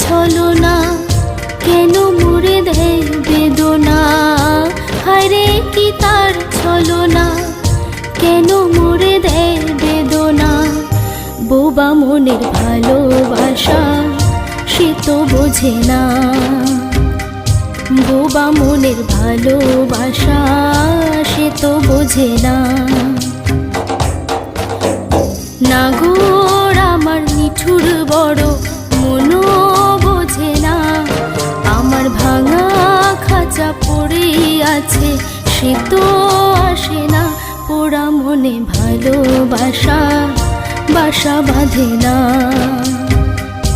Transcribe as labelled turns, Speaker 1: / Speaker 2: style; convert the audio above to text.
Speaker 1: ছলনা, কেন মুড়ে দেয় বেদনা। হায়রে কি তার ছলনা, কেন মুড়ে দেয় বেদনা। বোবা মনের ভালোবাসা সে তো বোঝে না, বোবা মনের ভালোবাসা সে তো বোঝে না। নাগর আমার নিঠুর বড়, মনও বোঝে না। আমার ভাঙা খাঁচা পড়ে আছে, সে তো আসে না। পোড়া মনে ভালোবাসা বাসা বাঁধে না।